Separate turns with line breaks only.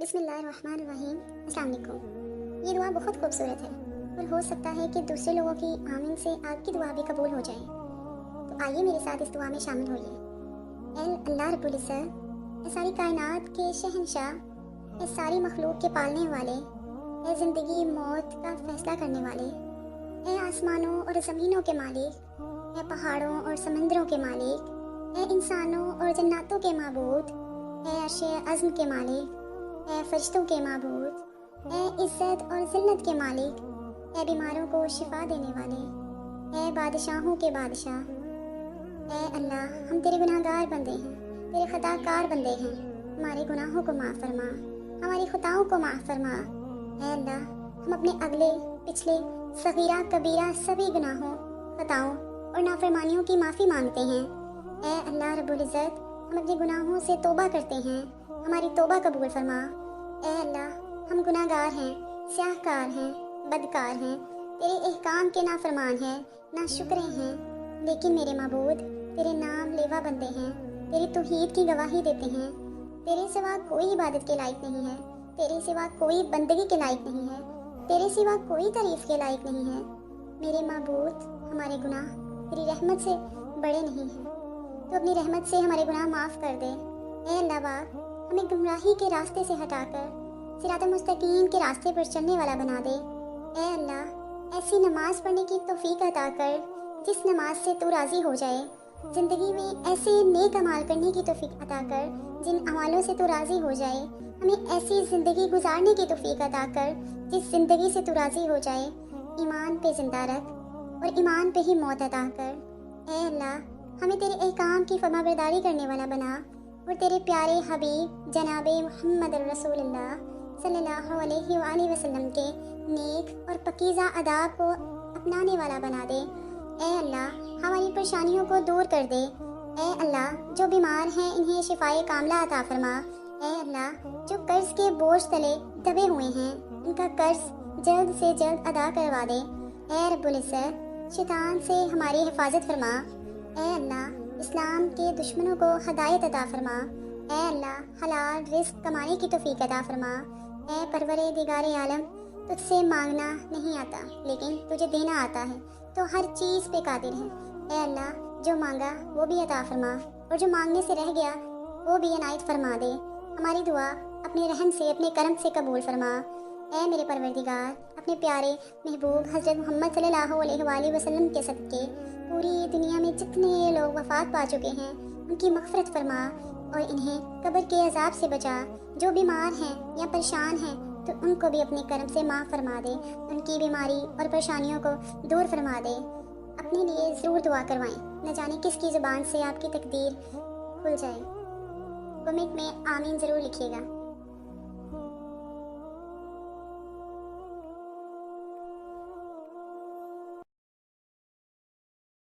بسم اللہ الرحمن الرحیم۔ السلام علیکم۔ یہ دعا بہت خوبصورت ہے اور ہو سکتا ہے کہ دوسرے لوگوں کی آمین سے آپ کی دعا بھی قبول ہو جائے، تو آئیے میرے ساتھ اس دعا میں شامل ہوئیے۔ اے اللہ رب العزت، اے ساری کائنات کے شہنشاہ، اے ساری مخلوق کے پالنے والے، اے زندگی موت کا فیصلہ کرنے والے، اے آسمانوں اور زمینوں کے مالک، اے پہاڑوں اور سمندروں کے مالک، اے انسانوں اور جناتوں کے معبود، اے عرش عظم کے مالک، اے فرشتوں کے معبود، اے عزت اور ذلت کے مالک، اے بیماروں کو شفا دینے والے، اے بادشاہوں کے بادشاہ، اے اللہ، ہم تیرے گناہ گار بندے ہیں، تیرے خطا کار بندے ہیں، ہمارے گناہوں کو معاف فرما، ہماری خطاؤں کو معاف فرما۔ اے اللہ، ہم اپنے اگلے پچھلے صغیرہ کبیرہ سبھی گناہوں، خطاؤں اور نافرمانیوں کی معافی مانگتے ہیں۔ اے اللہ رب العزت، ہم اپنے گناہوں سے توبہ کرتے ہیں، ہماری توبہ قبول فرما۔ اے اللہ، ہم گناہ گار ہیں، سیاہ کار ہیں، بدکار ہیں، تیرے احکام کے نافرمان ہیں، ناشکرے ہیں، لیکن میرے معبود تیرے نام لیوا بندے ہیں، تیری توحید کی گواہی دیتے ہیں۔ تیرے سوا کوئی عبادت کے لائق نہیں ہے، تیرے سوا کوئی بندگی کے لائق نہیں ہے، تیرے سوا کوئی تعریف کے لائق نہیں ہے۔ میرے معبود، ہمارے گناہ تیری رحمت سے بڑے نہیں ہیں، تو اپنی رحمت سے ہمارے گناہ معاف کر دے۔ اے اللہ پاک، ہمیں گمراہی کے راستے سے ہٹا کر صراط مستقیم کے راستے پر چلنے والا بنا دے۔ اے اللہ، ایسی نماز پڑھنے کی توفیق عطا کر جس نماز سے تو راضی ہو جائے، زندگی میں ایسے نیک اعمال کرنے کی توفیق عطا کر جن اعمالوں سے تو راضی ہو جائے، ہمیں ایسی زندگی گزارنے کی توفیق عطا کر جس زندگی سے تو راضی ہو جائے، ایمان پہ زندہ رکھ اور ایمان پہ ہی موت عطا کر۔ اے اللہ، ہمیں تیرے احکام کی فرما برداری کرنے والا بنا اور تیرے پیارے حبیب جناب محمد رسول اللہ صلی اللہ علیہ وآلہ وسلم کے نیک اور پکیزہ آداب کو اپنانے والا بنا دے۔ اے اللہ، ہماری پریشانیوں کو دور کر دے۔ اے اللہ، جو بیمار ہیں انہیں شفائے کاملہ عطا فرما۔ اے اللہ، جو قرض کے بوجھ تلے دبے ہوئے ہیں ان کا قرض جلد سے جلد ادا کروا دے۔ اے رب العزت، شیطان سے ہماری حفاظت فرما۔ اے اللہ، اسلام کے دشمنوں کو ہدایت عطا فرما۔ اے اللہ، حلال رزق کمانے کی توفیق عطا فرما۔ اے پروردگار عالم، تجھ سے مانگنا نہیں آتا لیکن تجھے دینا آتا ہے، تو ہر چیز پہ قادر ہے۔ اے اللہ، جو مانگا وہ بھی عطا فرما اور جو مانگنے سے رہ گیا وہ بھی عنایت فرما دے۔ ہماری دعا اپنے رحم سے، اپنے کرم سے قبول فرما۔ اے میرے پروردگار، اپنے پیارے محبوب حضرت محمد صلی اللہ علیہ وآلہ وسلم کے صدقے پوری دنیا میں جتنے لوگ وفات پا چکے ہیں ان کی مغفرت فرما اور انہیں قبر کے عذاب سے بچا۔ جو بیمار ہیں یا پریشان ہیں تو ان کو بھی اپنے کرم سے معاف فرما دے، ان کی بیماری اور پریشانیوں کو دور فرما دے۔ اپنے لیے ضرور دعا کروائیں، نہ جانے کس کی زبان سے آپ کی تقدیر کھل جائے۔ کمنٹ میں آمین ضرور لکھیے گا۔